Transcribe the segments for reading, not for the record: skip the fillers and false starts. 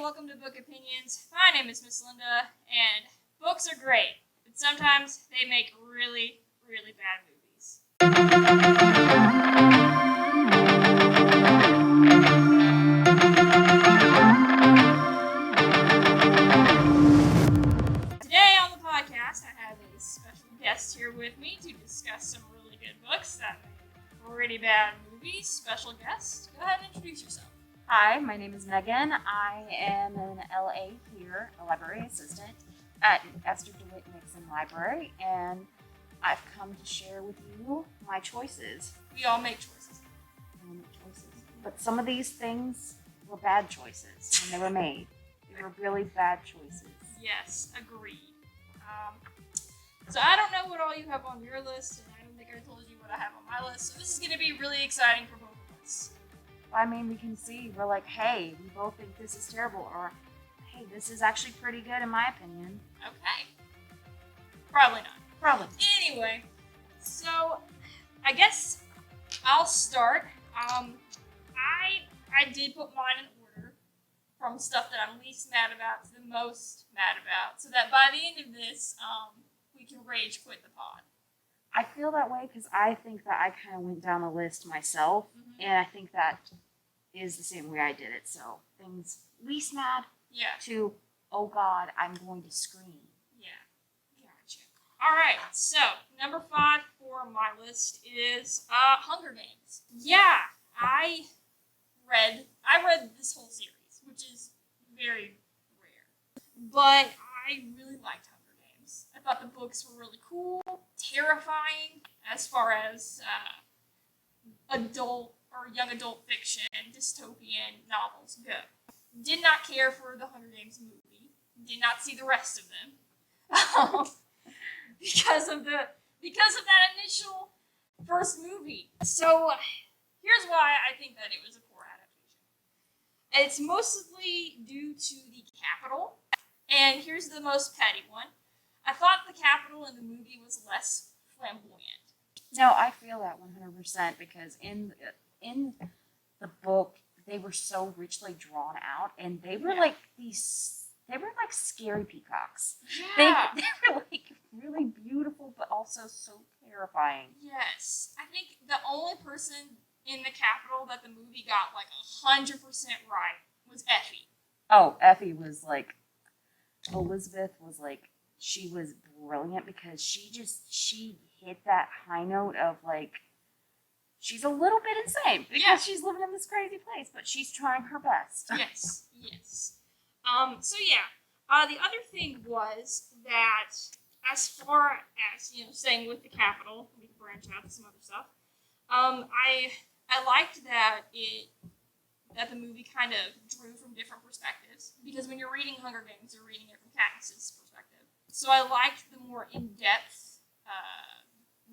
welcome to Book Opinions. My name is Miss Linda, and books are great, but sometimes they make really, really bad movies. Today on the podcast, I have a special guest here with me to discuss some really good books that make really bad movies. Special guest, go ahead and introduce yourself. Hi, my name is Megan. I am an LA here, a library assistant at Esther DeWitt Nixon Library, and I've come to share with you my choices. We all make choices. But some of these things were bad choices when they were made. They were really bad choices. Yes, agreed. So I don't know what all you have on your list, and I don't think I told you what I have on my list, so this is going to be really exciting for both of us. I mean, we can see, we're like, hey, we both think this is terrible, or hey, this is actually pretty good in my opinion. Okay. Probably not. Probably. Anyway, so I guess I'll start. I did put mine in order from stuff that I'm least mad about to the most mad about, so that by the end of this, we can rage quit the pod. I feel that way because I think that I kind of went down the list myself, and I think that is the same way I did it. So things least mad to, oh God, I'm going to scream. Yeah, gotcha. All right, so number 5 for my list is Hunger Games. Yeah, I read this whole series, which is very rare, but I really liked Hunger Games. I thought the books were really cool, terrifying as far as adult or young adult fiction, dystopian novels go. Did not care for the Hunger Games movie. Did not see the rest of them because of that initial first movie. So here's why I think that it was a poor adaptation. It's mostly due to the Capitol, and here's the most petty one. I thought the Capitol in the movie was less flamboyant. No, I feel that 100% because in the book they were so richly drawn out, and they were like scary peacocks. Yeah. They were like really beautiful, but also so terrifying. Yes, I think the only person in the Capitol that the movie got like 100% right was Effie. Oh, Effie was like, Elizabeth was like, she was brilliant because she hit that high note of like, she's a little bit insane because she's living in this crazy place, but she's trying her best. Yes. The other thing was that as far as, staying with the Capitol, we can branch out to some other stuff. I liked that the movie kind of drew from different perspectives, because when you're reading Hunger Games, you're reading it from Katniss's perspective. So I liked the more in-depth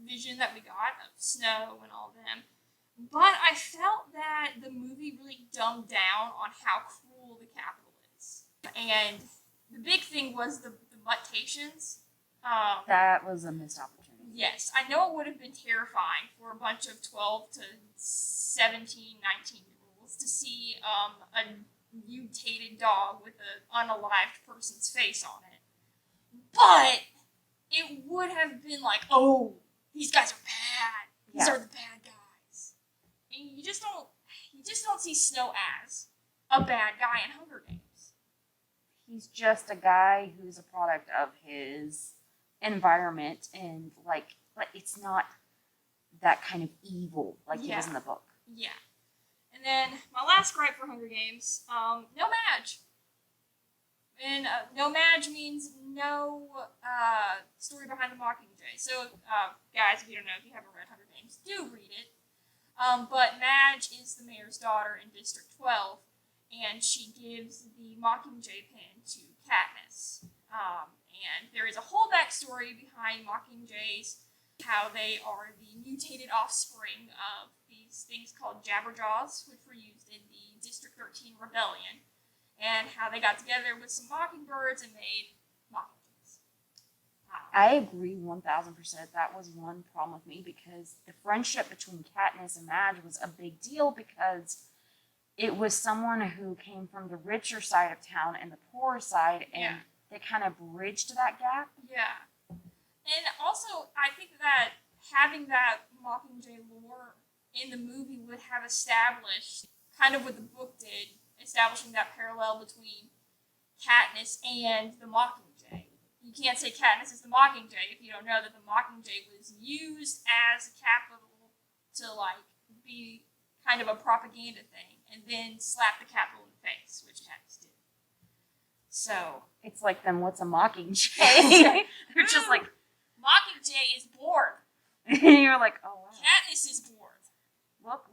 vision that we got of Snow and all of them. But I felt that the movie really dumbed down on how cruel the Capitol is. And the big thing was the mutations. That was a missed opportunity. Yes, I know it would have been terrifying for a bunch of 12 to 17, 19-year-olds to see a mutated dog with an unalived person's face on it. But it would have been like, oh, these guys are bad. These are the bad guys. And you just don't see Snow as a bad guy in Hunger Games. He's just a guy who's a product of his environment, and but it's not that kind of evil like he was in the book. Yeah. And then my last gripe for Hunger Games, no Madge. And no Madge means no story behind the Mockingjay. So, guys, if you don't know, if you haven't read Hunger Games, do read it. But Madge is the mayor's daughter in District 12, and she gives the Mockingjay pin to Katniss. And there is a whole backstory behind Mockingjays, how they are the mutated offspring of these things called Jabberjaws, which were used in the District 13 rebellion, and how they got together with some mockingbirds and made Mockingjays. I agree 1,000%. That was one problem with me, because the friendship between Katniss and Madge was a big deal, because it was someone who came from the richer side of town and the poorer side, and they kind of bridged that gap. Yeah. And also, I think that having that Mockingjay lore in the movie would have established kind of what the book did, establishing that parallel between Katniss and the Mockingjay. You can't say Katniss is the Mockingjay if you don't know that the Mockingjay was used as a capital to, like, be kind of a propaganda thing, and then slap the capital in the face, which Katniss did. So it's like, then what's a Mockingjay? They're just like, Mockingjay is bored. and you're like, oh wow. Katniss is bored.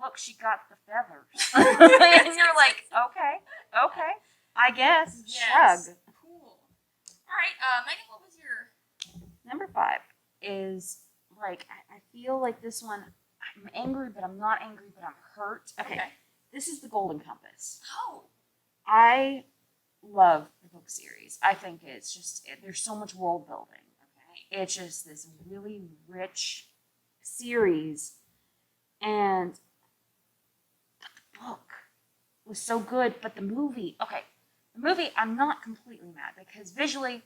Look, she got the feathers. And you're like, okay, I guess. Yes. Shrug. Cool. All right, Megan, what was your Number 5 is, like, I feel like this one, I'm angry, but I'm not angry, but I'm hurt. Okay. This is the Golden Compass. Oh. I love the book series. I think it's just, there's so much world building. Okay. It's just this really rich series, and the book was so good, but the movie, I'm not completely mad, because visually,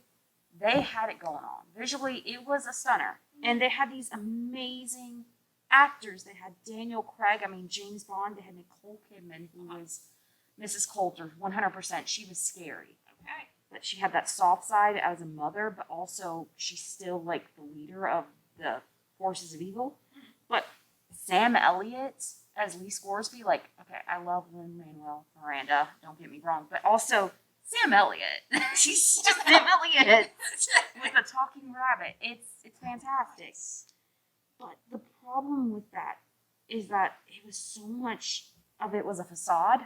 they had it going on. Visually, it was a stunner. And they had these amazing actors. They had Daniel Craig, James Bond. They had Nicole Kidman, who was Mrs. Coulter, 100%. She was scary. Okay. But she had that soft side as a mother, but also she's still, like, the leader of the forces of evil. But Sam Elliott as Lee Scoresby, like, okay, I love Lin-Manuel Miranda, don't get me wrong, but also Sam Elliott. She's just Sam Elliott with a talking rabbit. It's fantastic. But the problem with that is that it was so much of it was a facade.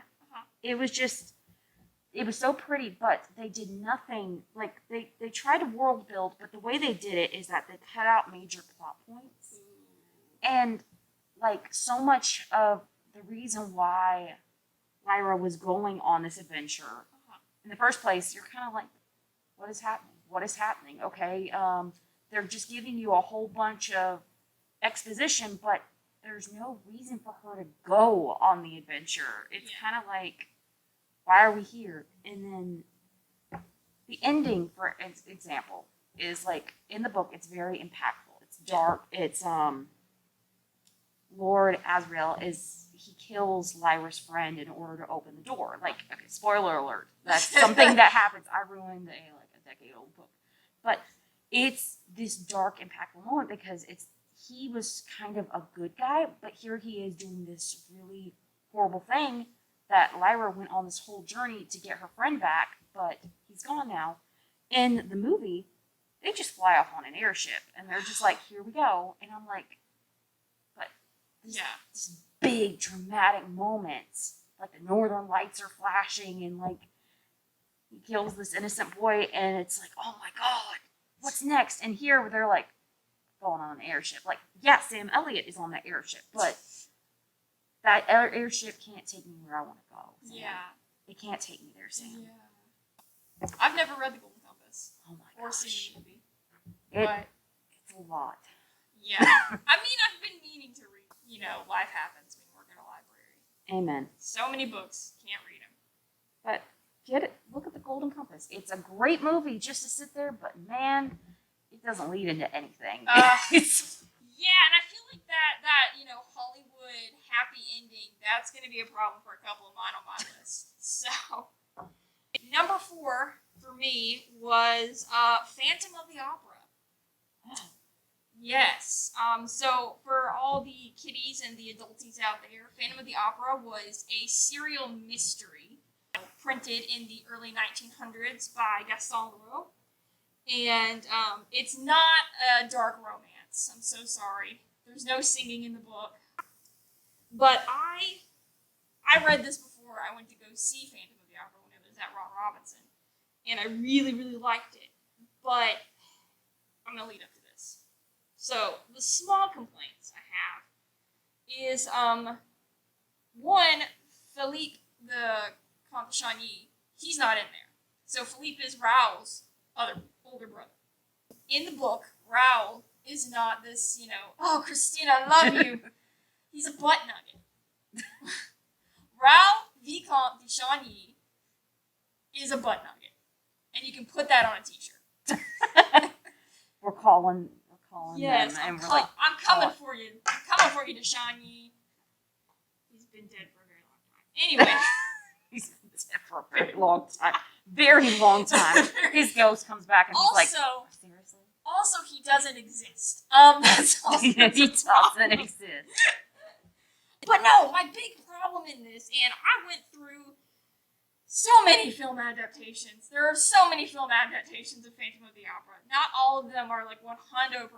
It was so pretty, but they did nothing. Like, they tried to world build, but the way they did it is that they cut out major plot points. And, like, so much of the reason why Lyra was going on this adventure in the first place, you're kind of like, what is happening? What is happening? Okay, they're just giving you a whole bunch of exposition, but there's no reason for her to go on the adventure. It's kind of like, why are we here? And then the ending, for example, is like, in the book, it's very impactful. It's dark. It's, Lord Asriel he kills Lyra's friend in order to open the door. Like, okay, spoiler alert. That's something that happens. I ruined a decade-old book. But it's this dark, impactful moment, because he was kind of a good guy, but here he is doing this really horrible thing that Lyra went on this whole journey to get her friend back, but he's gone now. In the movie, they just fly off on an airship, and they're just like, here we go. And I'm like, but this big dramatic moments, like the northern lights are flashing, and like he kills this innocent boy, and it's like, oh my god, what's next? And here they're like going on an airship. Like, yeah, Sam Elliott is on that airship, but that airship can't take me where I want to go. Sam. Yeah. It can't take me there, Sam. Yeah. I've never read The Golden Compass. Oh my Or gosh. seen the movie. It's a lot. Yeah. I've been meaning to read. Life happens when you work at a library. Amen. So many books, can't read them. But look at The Golden Compass. It's a great movie just to sit there, but man, it doesn't lead into anything. Yeah, and I feel like that Hollywood happy ending, that's going to be a problem for a couple of mine on my list. So, number 4 for me was Phantom of the Opera. Yes. So for all the kiddies and the adulties out there, Phantom of the Opera was a serial mystery printed in the early 1900s by Gaston Leroux. And it's not a dark romance. I'm so sorry. There's no singing in the book. But I read this before I went to go see Phantom of the Opera when it was at Ron Robinson. And I really, really liked it. But I'm going to lead up to this. So, the small complaints I have is, one, Philippe, the Comte de Chagny, he's not in there. So, Philippe is Raoul's older brother. In the book, Raoul is not this, oh, Christine, I love you. He's a butt nugget. Raoul Vicomte de Chagny is a butt nugget. And you can put that on a t-shirt. We're calling Yes, them. And I'm coming for you. I'm coming for you, de Chagny. He's been dead for a very long time. Anyway. He's been dead for a very long time. Very long time. His ghost comes back and he's like, seriously? Also, he doesn't exist. That's also He doesn't exist. But no, my big problem in this, and I went through so many film adaptations. There are so many film adaptations of Phantom of the Opera. Not all of them are like 100%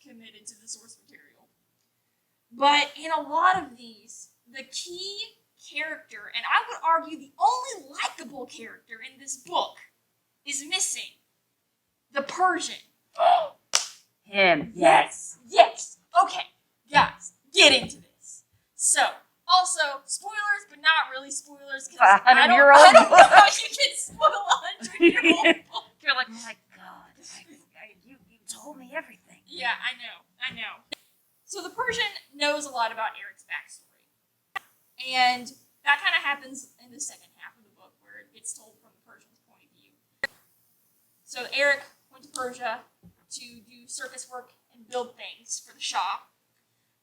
committed to the source material. But in a lot of these, the key character, and I would argue the only likable character in this book, is missing. The Persian. Him. Yes. Yes. Okay, guys, get into this. So, also, spoilers, but not really spoilers, because I don't know how you can spoil a 100-year-old book. You're like, my God, you told me everything. Yeah, I know. So the Persian knows a lot about Eric's backstory. And that kind of happens in the second half of the book, where it gets told from the Persian's point of view. So Eric went to Persia to do circus work and build things for the Shah,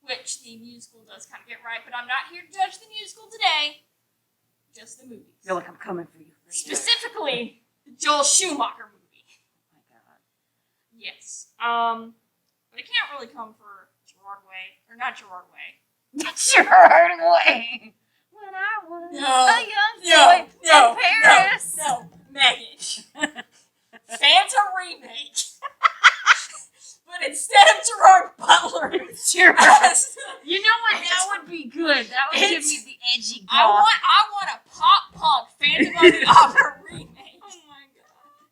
which the musical does kind of get right, but I'm not here to judge the musical today, just the movies. You're like, I'm coming for you. Specifically, the Joel Schumacher movie. Oh my God. Yes. But it can't really come for Gerard Way, or not Gerard Way. Gerard Way. When I was a young boy in Paris. No, Megan. Phantom remake. But instead of Gerard Butler, you know what? That would be good. That would give me the edgy goth. I want a pop punk Phantom of the Opera remake. Oh my God.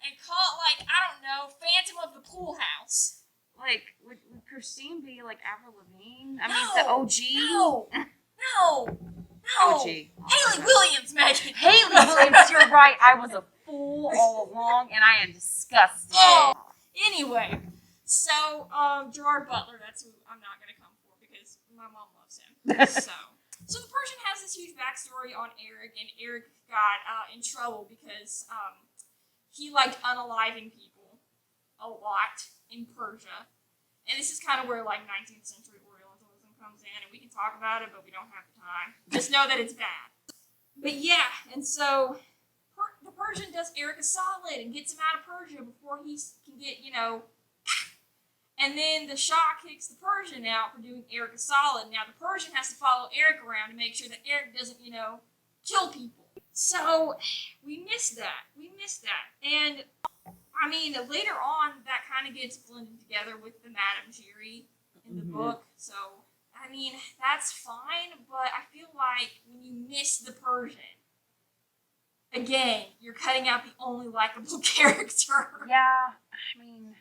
And call it like, I don't know, Phantom of the Pool House. Like, would Christine be like Avril Lavigne? I mean, the OG? No. OG. Haley Williams, Megan. Haley Williams, you're right. I was a fool all along, and I am disgusted. Oh. Anyway, so Gerard Butler, that's who I'm not going to come for because my mom loves him. So the Persian has this huge backstory on Eric, and Eric got in trouble because he liked unaliving people a lot in Persia. And this is kind of where like 19th century Orientalism comes in, and we can talk about it, but we don't have the time. Just know that it's bad. But yeah, and so the Persian does Eric a solid and gets him out of Persia before he can get, and then the Shah kicks the Persian out for doing Eric a solid. Now the Persian has to follow Eric around to make sure that Eric doesn't, kill people. So we missed that. And I mean, later on, that kind of gets blended together with the Madame Giry in the book. So, I mean, that's fine, but I feel like when you miss the Persian, again, you're cutting out the only likable character. Yeah, I mean,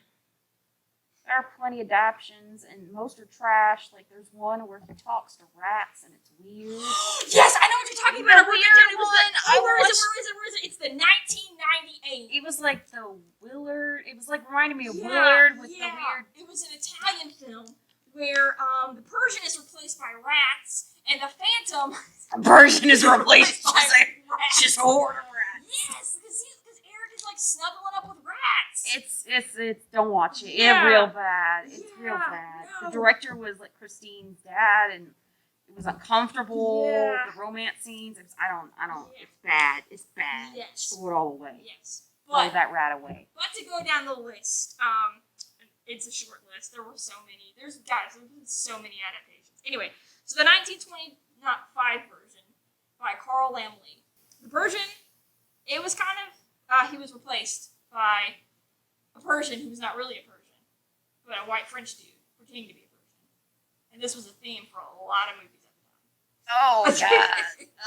there are plenty of adaptations, and most are trash. Like, there's one where he talks to rats, and it's weird. Yes, I know what you're talking about. The weird one. Where is it? It's the 1998. It was like the Willard. It was like reminding me of Willard with the weird. It was an Italian film where the Persian is replaced by rats, and the Phantom. The Persian is replaced by rats. Just a horde of rats. Yes, because Eric is like snuggling up with rats. It's don't watch it. Yeah. It's real bad. It's real bad. No. The director was like Christine's dad, and it was uncomfortable. Yeah. The romance scenes. I don't. Yeah. It's bad. It's bad. Yes. Throw it all away. Yes. Throw that rat away. But to go down the list, it's a short list. There were so many. There's been so many adaptations. Anyway, so the 1925 version by Carl Laemmle. The Persian, it was kind of, he was replaced by a Persian who was not really a Persian, but a white French dude pretending to be a Persian. And this was a theme for a lot of movies at the time.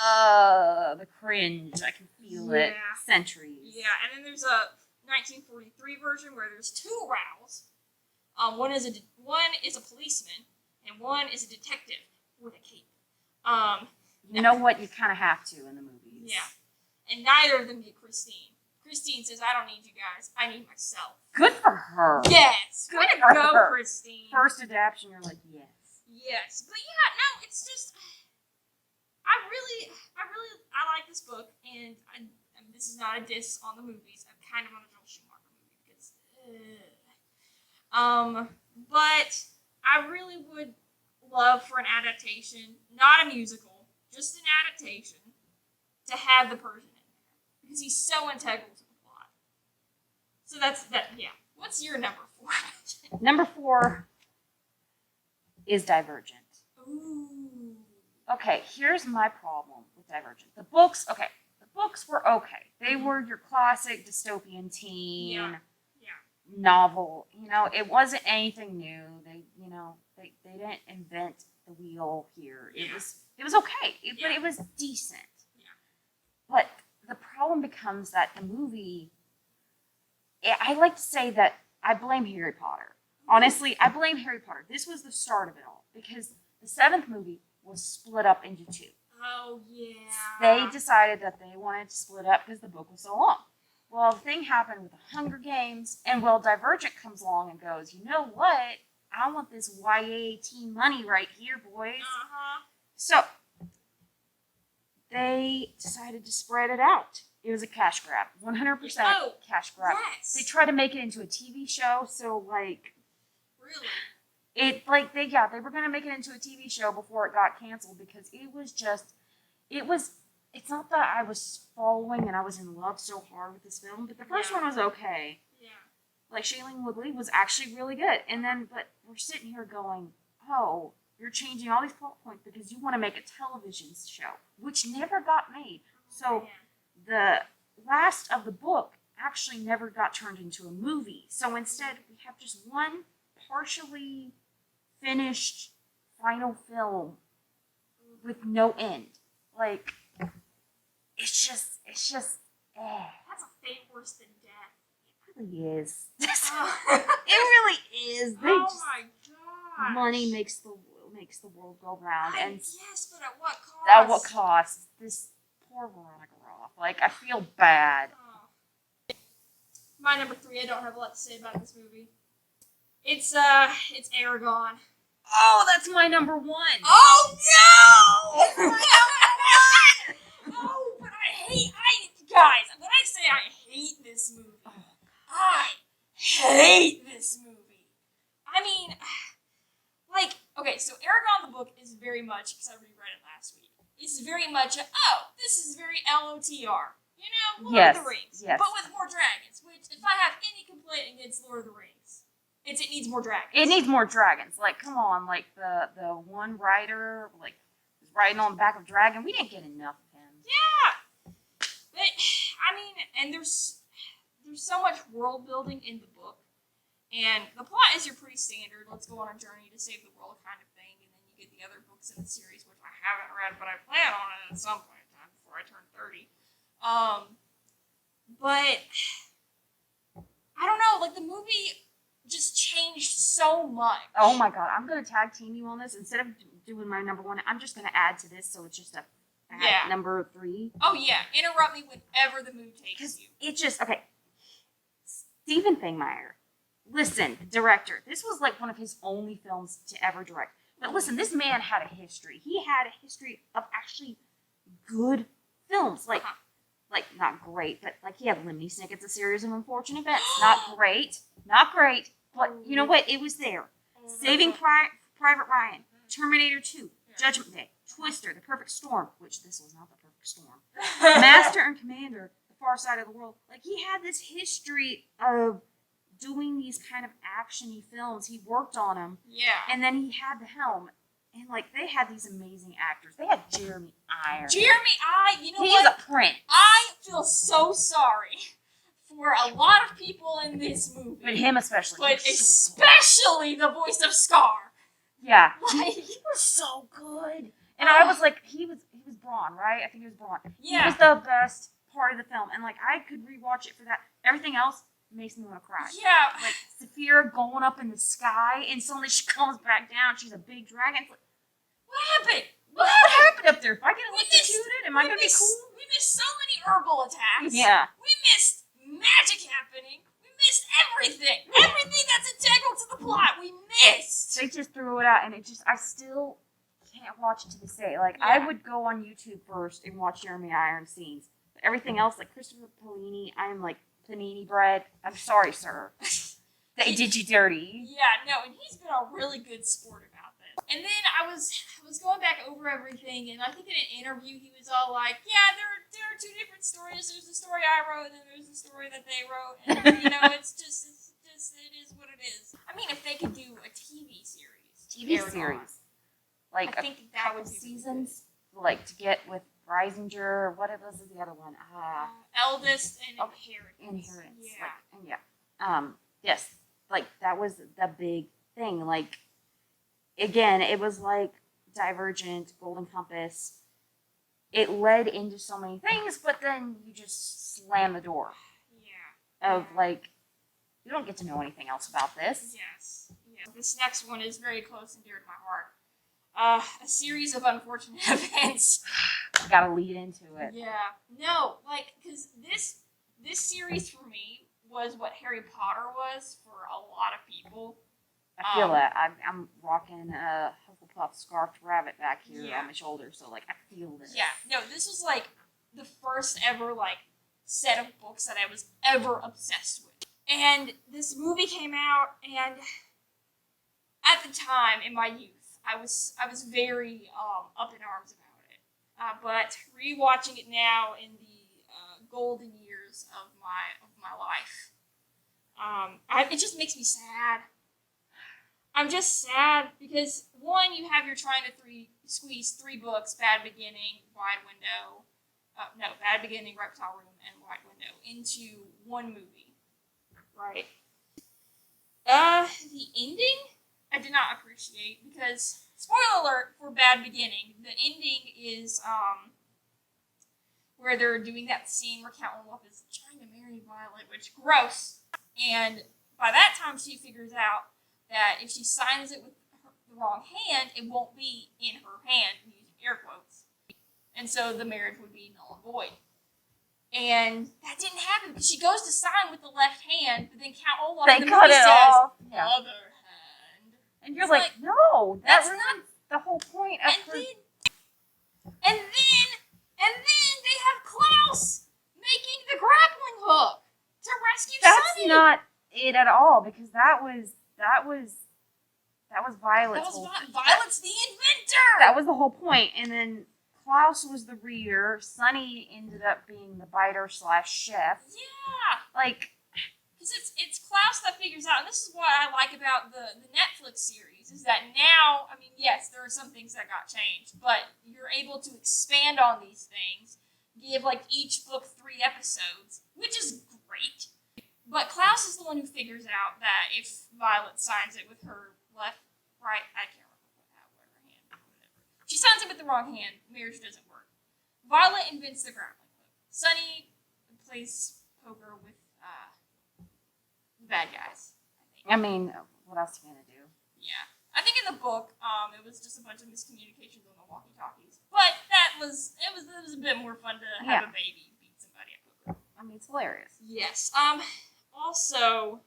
Oh, God. The cringe. I can feel it. Centuries. Yeah, and then there's a 1943 version where there's two rows. One is a policeman, and one is a detective with a cape. You know what? You kind of have to in the movies. Yeah. And neither of them get Christine. Christine says, I don't need you guys. I need myself. Good for her. Yes. Good Way to for go, her. Christine. First adaptation, you're like, yes. Yes. But yeah, no, it's just... I like this book, and this is not a diss on the movies. I'm kind of on a Joel Schumacher movie because, but I really would love for an adaptation, not a musical, just an adaptation, to have the Persian in there because he's so integral to the plot. So that's that. Yeah. What's your number 4? Number 4 is Divergent. Ooh. Okay, here's my problem with Divergent. The books were okay. They were your classic dystopian teen novel. You know, it wasn't anything new. They didn't invent the wheel here. It was okay, but it was decent. Yeah. But the problem becomes that the movie. I like to say that I blame Harry Potter. Honestly, I blame Harry Potter. This was the start of it all because the 7th movie was split up into 2. Oh, yeah. They decided that they wanted to split up because the book was so long. Well, the thing happened with the Hunger Games, and Divergent comes along and goes, you know what? I want this YA teen money right here, boys. Uh-huh. So they decided to spread it out. It was a cash grab, 100% cash grab. Yes. They tried to make it into a TV show, so like, really, they were gonna make it into a TV show before it got canceled because it's not that I was following and I was in love so hard with this film, but the first one was okay. Yeah. Like Shailene Woodley was actually really good, but we're sitting here going, oh, you're changing all these plot points because you want to make a television show, which never got made. So the last of the book actually never got turned into a movie. So instead, we have just one partially finished final film with no end. Like, it's just, That's a fate worse than death. it really is. Oh. It really is. Oh my god. Money makes the world go round, and yes, but at what cost? at what cost? This poor Veronica Roth. Like, I feel bad. Oh. My number 3. I don't have a lot to say about this movie. It's Aragon. Oh, that's my number 1. Oh no! It's my number 1. No, but guys. When I say I hate this movie, I hate this movie. I mean, like, okay, so Aragon the book is very much, because I reread it last week, it's very much this is very LOTR. You know, Lord of the Rings. Yes. But with more dragons, which, if I have any complaint against Lord of the Rings, it needs more dragons. It needs more dragons. Like, come on, like, the one rider, like, was riding on the back of a dragon. We didn't get enough of him. Yeah! But, I mean, and there's so much world building in the book. And the plot is your pretty standard, let's go on a journey to save the world kind of thing. And then you get the other books in the series, which I haven't read, but I plan on it at some point in time before I turn 30. But, I don't know, like, the movie just changed so much. Oh my god, I'm going to tag team you on this. Instead of doing my number 1, I'm just going to add to this, so it's just number 3. Oh yeah, interrupt me whenever the mood takes you. It just, okay. Stephen Fangmeyer, listen, director, this was like one of his only films to ever direct. But listen, this man had a history. He had a history of actually good films. Like, not great, but like he had Lemony Snicket's A Series of Unfortunate Events. Not great, but you know what? It was there. Saving Private Ryan, Terminator 2, Judgment Day, Twister, The Perfect Storm, which this was not The Perfect Storm, Master and Commander, The Far Side of the World. Like, he had this history of doing these kind of action-y films. He worked on them. Yeah. And then he had the helm. And, like, they had these amazing actors. They had Jeremy Irons. You know what? He's a prince. I feel so sorry for a lot of people in this movie. But him especially. But especially the voice of Scar. Yeah. Like, he was so good. And I was like, he was Braun, right? I think he was Braun. Yeah. He was the best part of the film. And, like, I could rewatch it for that. Everything else makes me want to cry. Yeah. Like, Saphira going up in the sky, and suddenly she comes back down. She's a big dragon. Like, what happened? What happened up there? If I get electrocuted, am I going to be cool? We missed so many herbal attacks. Yeah. We missed magic happening. We missed everything. Everything that's integral to the plot, we missed. They just threw it out, and I still can't watch it to this day. Like, Yeah. I would go on YouTube first and watch Jeremy Irons scenes. But everything else, like Christopher Polini, I'm like, panini bread. I'm sorry, sir. They did you dirty. Yeah, no, and he's been a really good sport about this. And then I was going back over everything, and I think in an interview he was all like, "Yeah, there are two different stories. There's the story I wrote, and then there's the story that they wrote. And it's just it is what it is." I mean, if they could do a TV series, Like I think that couple would be seasons, like to get with Reisinger. What was the other one? Eldest and Inheritance. Yeah. Yes. Like, that was the big thing. Like, again, it was like Divergent, Golden Compass. It led into so many things, but then you just slam the door. Yeah. Of, like, you don't get to know anything else about this. Yes. Yeah. This next one is very close and dear to my heart. A series of unfortunate events. Gotta lead into it. Yeah. No, like, because this series for me was what Harry Potter was for a lot of people. I feel that. I'm rocking a Hufflepuff scarfed rabbit back here on my shoulder, so, like, I feel this. Yeah. No, this was, like, the first ever, like, set of books that I was ever obsessed with. And this movie came out, and at the time, in my youth, I was very up in arms about it. But rewatching it now in the golden years of my life, it just makes me sad. I'm just sad because one, you're trying to squeeze 3 books: Bad Beginning, Wide Window, Bad Beginning, Reptile Room, and Wide Window into one movie, right? The ending I did not appreciate because, spoiler alert for Bad Beginning, the ending is where they're doing that scene where Count Olaf is trying to marry Violet, which gross. And by that time, she figures out that if she signs it with the wrong hand, it won't be in her hand, using air quotes. And so the marriage would be null and void. And that didn't happen because she goes to sign with the left hand, but then Count Olaf in the cut movie it says, off. "Other hand." And you're It's like, no, that's ruins the whole point of her. And then they have Klaus making the grappling hook to rescue That's Sunny. not it at all, because that was Violet's That was whole Violet's the inventor. that was the whole point. And then Klaus was the reader. Sunny ended up being the biter / chef. Yeah. Like, Because it's Klaus that figures out, and this is what I like about the Netflix series, is that now, I mean, yes, there are some things that got changed, but you're able to expand on these things, give, like, each book 3 episodes, which is great. But Klaus is the one who figures out that if Violet signs it with her right, I can't remember what her hand, whatever. She signs it with the wrong hand, marriage doesn't work. Violet invents the grappling hook. Sunny plays poker with bad guys, I think. I mean, what else are you gonna do? Yeah. I think in the book, it was just a bunch of miscommunications on the walkie-talkies. But it was a bit more fun to have a baby beat somebody at poker. I mean, it's hilarious. Yes. Also,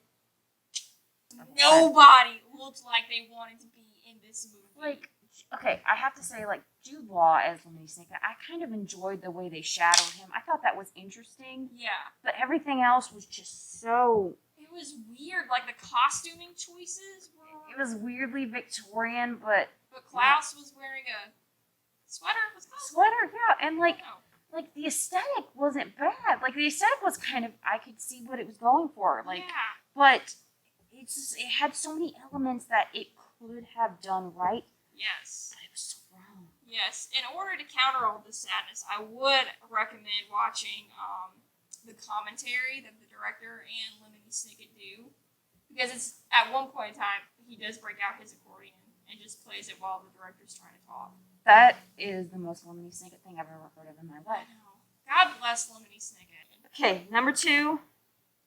nobody looked like they wanted to be in this movie. Like, okay, I have to say, like, Jude Law as Lemony Snicket, I kind of enjoyed the way they shadowed him. I thought that was interesting. Yeah. But everything else was just so... It was weird. Like, the costuming choices were... It was weirdly Victorian, but... But Klaus was wearing a sweater. Sweater, yeah. And, like, the aesthetic wasn't bad. Like, the aesthetic was kind of... I could see what it was going for. Like, yeah. But it had so many elements that it could have done right. Yes. But it was so wrong. Yes. In order to counter all this sadness, I would recommend watching the commentary that the director and Lemony Snicket do. Because it's at one point in time, he does break out his accordion and just plays it while the director's trying to talk. That is the most Lemony Snicket thing I've ever heard of in my life. I know. God bless Lemony Snicket. Okay, number 2.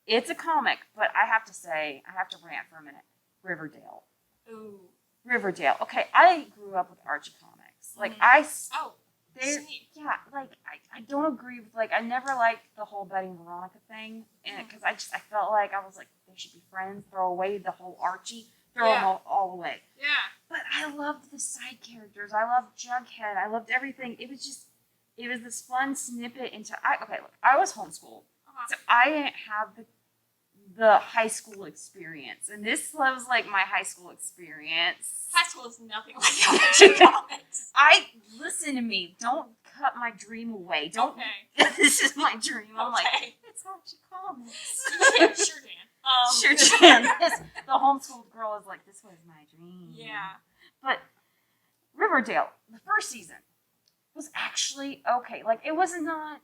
It's a comic, but I have to say, I have to rant for a minute. Riverdale. Ooh. Riverdale. Okay, I grew up with Archie comics. Like, I don't agree with, like, I never liked the whole Betty and Veronica thing, and because I felt like, I was like, they should be friends, throw away the whole Archie, throw them all away. Yeah. But but I loved the side characters. I loved Jughead. I loved everything. It was this fun snippet into. Look, I was homeschooled, so I didn't have the high school experience, and this was like my high school experience. High school is nothing like elementary comics. Listen to me. Don't cut my dream away. Don't. Okay. This is my dream. I'm like, Okay. it's Archie Comics. Yeah, sure, Dan. Sure, Dan. The homeschooled girl is like, this was my dream. Yeah. But Riverdale, the first season, was actually okay. Like, it was not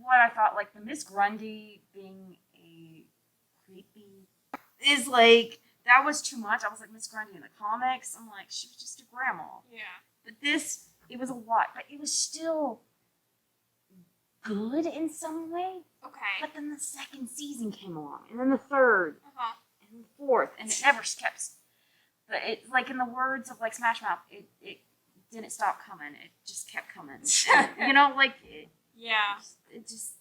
what I thought. Like, the Miss Grundy being a creepy is like, that was too much. I was like, Miss Grundy in the comics. I'm like, she was just a grandma. Yeah. But this, it was a lot. But it was still good in some way. Okay. But then the second season came along. And then the third. And the fourth. And it never kept. But it, like in the words of like Smash Mouth, it didn't stop coming. It just kept coming. And, you know, like. Yeah. It just.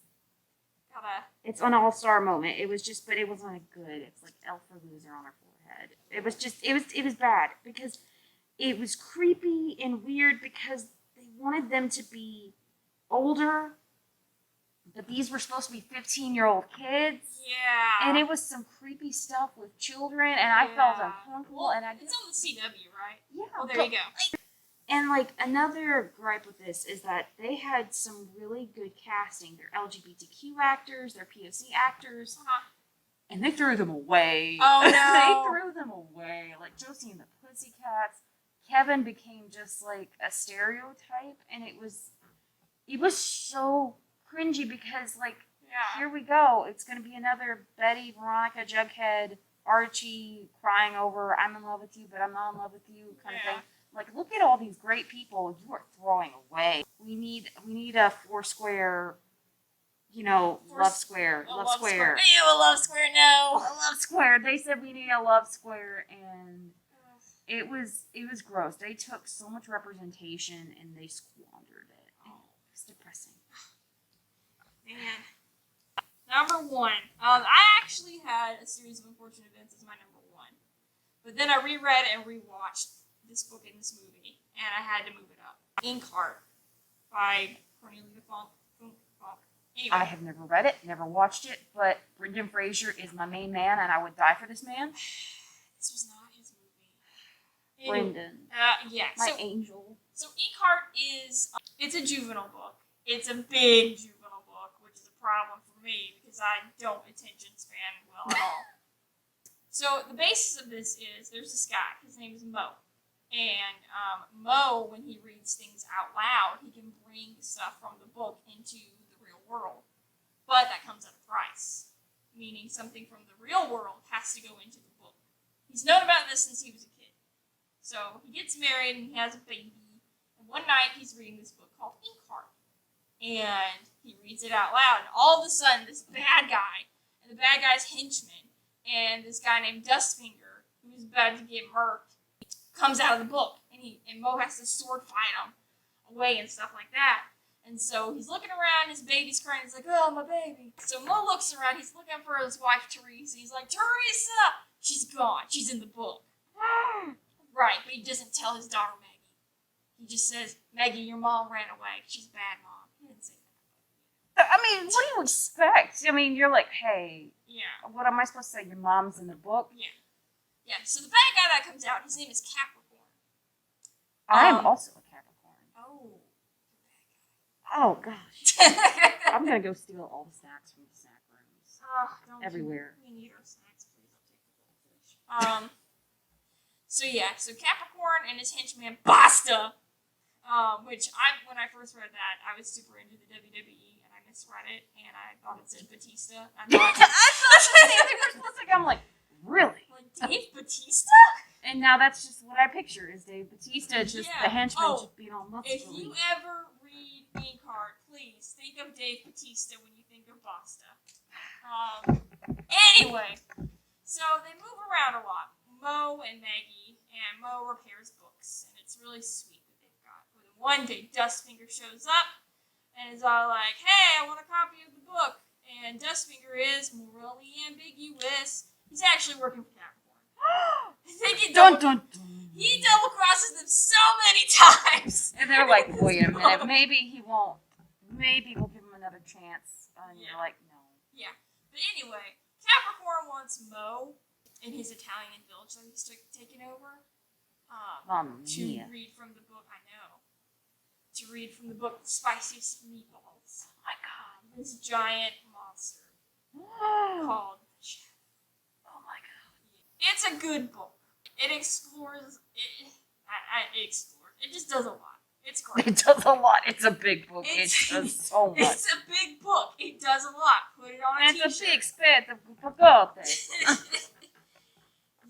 Gotta. It's an all-star moment. It was just, but it wasn't a good. It's like elf or loser on her forehead. It was just, it was bad because it was creepy and weird because they wanted them to be older, but these were supposed to be 15-year-old kids. Yeah. And it was some creepy stuff with children, and I felt uncomfortable. Well, and it's on the CW, right? Yeah. Well, there you go. And, like, another gripe with this is that they had some really good casting. They're LGBTQ actors, they're POC actors, and they threw them away. Oh, no. They threw them away. Like, Josie and the Pussycats. Kevin became just, like, a stereotype, and it was so cringy because, like, here we go. It's going to be another Betty, Veronica, Jughead, Archie crying over, I'm in love with you, but I'm not in love with you kind of thing. Like, look at all these great people you are throwing away. We need a Foursquare, you know, love square. Ew, a love square, no. A love square. They said we need a love square, and it was gross. They took so much representation and they squandered it. And it was depressing. Man. Number one. I actually had A Series of Unfortunate Events as my number one. But then I reread and rewatched this book and this movie, and I had to move it up. Inkheart by Cornelia Funke. Anyway. I have never read it, never watched it, but Brendan Fraser is my main man, and I would die for this man. This was not his movie. Anyway, Brendan. Yeah. My angel. So Inkheart is, it's a juvenile book. It's a big juvenile book, which is a problem for me because I don't attention span well at all. So the basis of this is, there's this guy, his name is Mo. And Mo, when he reads things out loud, he can bring stuff from the book into the real world. But that comes at a price, meaning something from the real world has to go into the book. He's known about this since he was a kid. So he gets married and he has a baby. And one night he's reading this book called Inkheart. And he reads it out loud. And all of a sudden, this bad guy, and the bad guy's henchman, and this guy named Dustfinger, who's about to get murked, comes out of the book, and Mo has to sword fight him away and stuff like that. And so he's looking around, his baby's crying, he's like, oh, my baby. So Mo looks around, he's looking for his wife, Teresa. He's like, Teresa! She's gone. She's in the book. Right, but he doesn't tell his daughter, Maggie. He just says, Maggie, your mom ran away. She's a bad mom. He didn't say that. I mean, what do you expect? I mean, you're like, hey, what am I supposed to say? Your mom's in the book? Yeah, so the bad guy that comes out, his name is Capricorn. I am also a Capricorn. Oh, Oh, gosh. I'm going to go steal all the snacks from the snack rooms. Everywhere. We need our snacks, please. I'll take the goldfish. So Capricorn and his henchman, Basta, which when I first read that, I was super into the WWE, and I misread it, and I thought it said Batista. I thought I'm like, really? Like, Dave Batista? And now that's just what I picture is Dave Batista, just the henchman just being all muscular. If you ever read Inkheart, please think of Dave Batista when you think of Basta. Anyway, so they move around a lot. Mo and Maggie, and Mo repairs books, and it's really sweet what they've got. But then one day, Dustfinger shows up, and is all like, hey, I want a copy of the book. And Dustfinger is morally ambiguous. He's actually working for Capricorn. Dun, dun, dun. He double crosses them so many times. And they're like, wait a minute, maybe he won't. Maybe we'll give him another chance. And you're like, no. Yeah. But anyway, Capricorn wants Mo in his Italian village that he's taken over to read from the book. I know. To read from the book, The Spiciest Meatballs. Oh my god. This giant monster called the Chef. Oh my god. It's a good book. It explores. It explores. It just does a lot. It's great. It does a lot. It's a big book. It does so much. It's a big book. It does a lot. Put it on a And t-shirt. it's a big spit. Forgot this.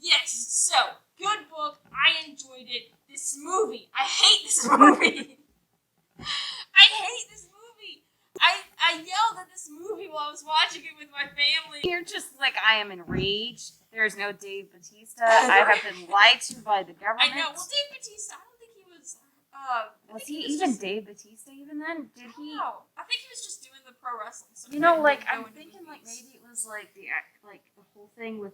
Yes. So, good book. I enjoyed it. This movie. I hate this movie. I hate this movie. I yelled at this movie while I was watching it with my family. You're just like, I am enraged. There's no Dave Bautista. I have been lied to by the government. I know. Well, Dave Bautista, I don't think he was. Was he even Dave Bautista even then? Did he? No, I think he was just doing the pro wrestling stuff. You know, like I'm thinking, like maybe it was like the whole thing with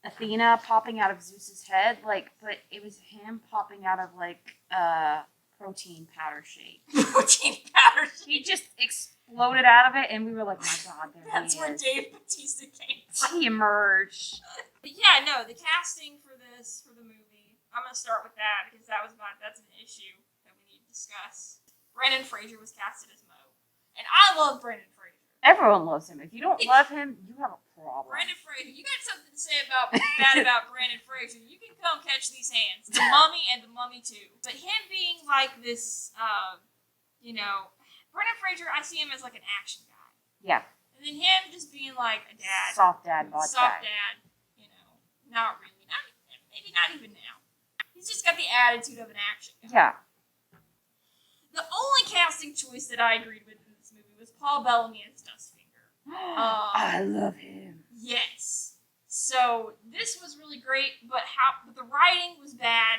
Athena popping out of Zeus's head, like, but it was him popping out of like protein powder shake. Protein powder shake. He just exploded out of it, and we were like, my god, there That's he where is. Dave Bautista came from. He emerged. But yeah, no, the casting for the movie. I'm gonna start with that because that's an issue that we need to discuss. Brendan Fraser was casted as Mo, and I love Brendan Fraser. Everyone loves him. If you don't love him, you have a problem. Brendan Fraser, you got something to say bad about Brendan Fraser? You can come catch these hands, The Mummy and The Mummy 2. But him being like this, Brendan Fraser, I see him as like an action guy. Yeah. And then him just being like a dad. Soft dad, bod Soft guy. dad, not really. Maybe not even now. He's just got the attitude of an action guy. Yeah. The only casting choice that I agreed with in this movie was Paul Bellamy as Dustfinger. I love him. Yes. So this was really great, but the writing was bad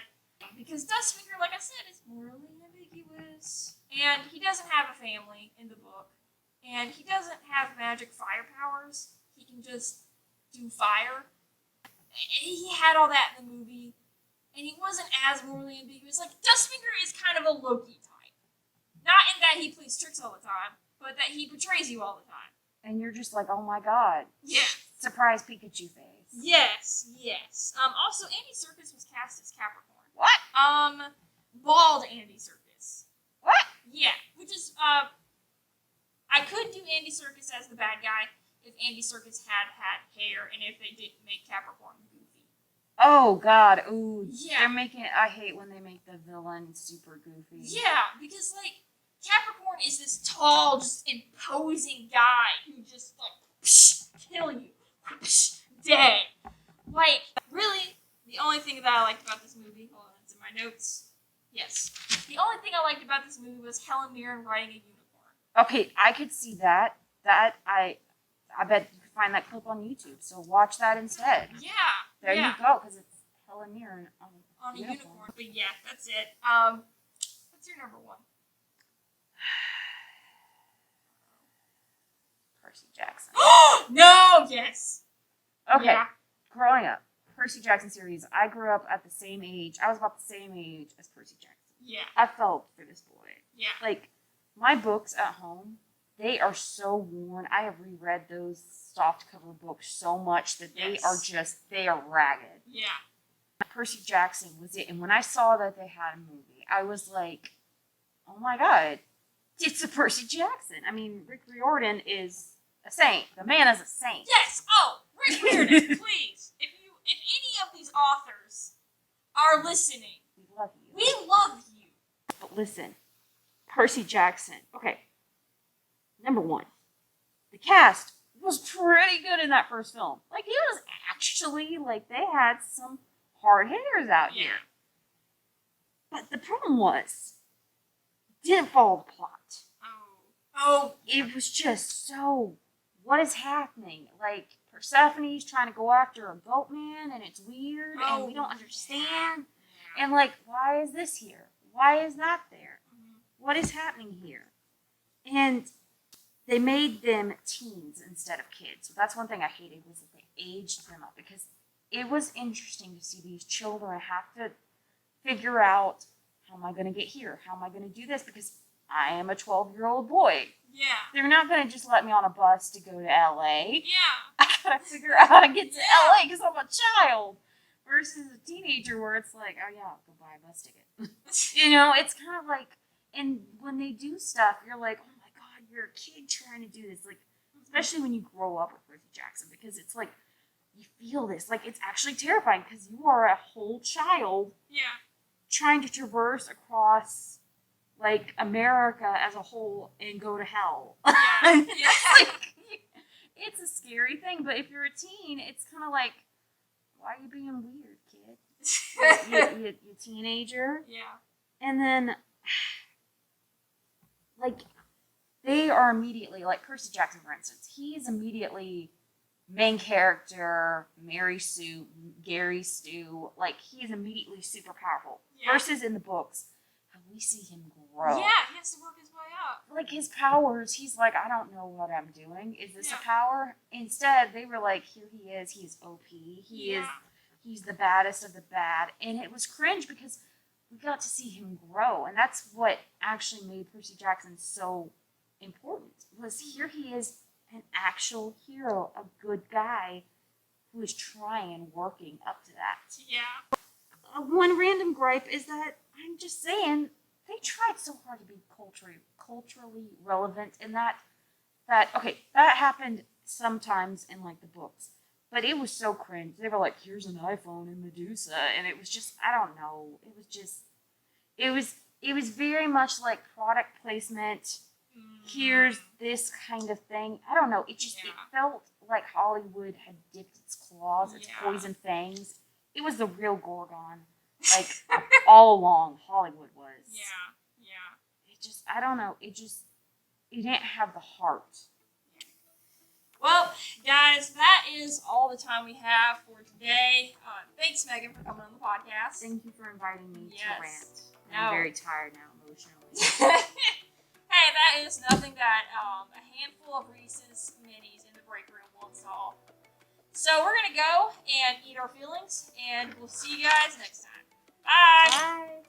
because Dustfinger, like I said, is morally ambiguous, and he doesn't have a family in the book, and he doesn't have magic fire powers. He can just do fire. He had all that in the movie, and he wasn't as morally ambiguous. Like, Dustfinger is kind of a Loki type. Not in that he plays tricks all the time, but that he betrays you all the time. And you're just like, oh my god. Yeah. Surprise Pikachu face. Yes. Also, Andy Serkis was cast as Capricorn. What? Bald Andy Serkis. What? Yeah, which is, I could do Andy Serkis as the bad guy if Andy Serkis had hair and if they didn't make Capricorn goofy. Oh god. Ooh. Yeah. I hate when they make the villain super goofy. Yeah, because, like, Capricorn is this tall, just imposing guy who just, like, kill you. Dead. Like, really, the only thing that I liked about this movie, hold on, it's in my notes. Yes. The only thing I liked about this movie was Helen Mirren riding a unicorn. Okay, I could see that. I bet you can find that clip on YouTube. So watch that instead. Yeah. There you go, because it's Helen Mirren on a unicorn. unicorn. But yeah, that's it. What's your number one? Percy Jackson. No! Yes. Okay. Yeah. Growing up, Percy Jackson series, I grew up at the same age. I was about the same age as Percy Jackson. Yeah. I felt for this boy. Yeah. Like, my books at home, they are so worn. I have reread those soft cover books so much that they are ragged. Yeah. Percy Jackson was it. And when I saw that they had a movie, I was like, oh my god, it's a Percy Jackson. I mean, Rick Riordan is a saint. The man is a saint. Yes. Oh, Rick Riordan, please. If any of these authors are listening, We love you. we love you. But listen, Percy Jackson. Okay. Number one, the cast was pretty good in that first film. Like, it was actually, like, they had some hard hitters out here. But the problem was, it didn't follow the plot. Oh. It was just so, what is happening? Like, Persephone's trying to go after a goat man, and it's weird, and we don't understand. Yeah. And, like, why is this here? Why is that there? Mhm. What is happening here? And they made them teens instead of kids. So that's one thing I hated, was that they aged them up. Because it was interesting to see these children have to figure out, how am I going to get here? How am I going to do this? Because I am a 12-year-old boy. Yeah. They're not going to just let me on a bus to go to LA. Yeah. I got to figure out how to get to LA because I'm a child. Versus a teenager where it's like, oh yeah, I'll go buy a bus ticket. You know, it's kind of like, and when they do stuff, you're like, oh my God, you're a kid trying to do this. Like, especially when you grow up with Percy Jackson, because it's like, you feel this. Like, it's actually terrifying because you are a whole child. Yeah. Trying to traverse across, like, America as a whole and go to hell. Yeah. It's like, it's a scary thing, but if you're a teen, it's kind of like, why are you being weird, kid? You teenager. Yeah. And then, like, they are immediately, like Percy Jackson, for instance, he's immediately main character, Mary Sue, Gary Stu, like, he's immediately super powerful. Yeah. Versus in the books, how we see him grow. Yeah, he has to work his way up. Like, his powers, he's like, I don't know what I'm doing. Is this a power? Instead, they were like, here he is, he's OP, he's the baddest of the bad. And it was cringe because we got to see him grow. And that's what actually made Percy Jackson so important, was here he is, an actual hero, a good guy who is trying, working up to that. Yeah. One random gripe is that, I'm just saying, they tried so hard to be culturally relevant, and that happened sometimes in, like, the books, but it was so cringe. They were like, here's an iPhone and Medusa, and it was just, I don't know, it was very much like product placement. Here's this kind of thing. I don't know. It felt like Hollywood had dipped its claws, its poison fangs. It was the real Gorgon. Like, all along, Hollywood was. Yeah, yeah. It just, I don't know. It didn't have the heart. Well, guys, that is all the time we have for today. Thanks, Megan, for coming on the podcast. Thank you for inviting me to rant. No. I'm very tired now, emotionally. Hey, that is nothing that a handful of Reese's minis in the break room will install. So we're going to go and eat our feelings, and we'll see you guys next time. Bye! Bye!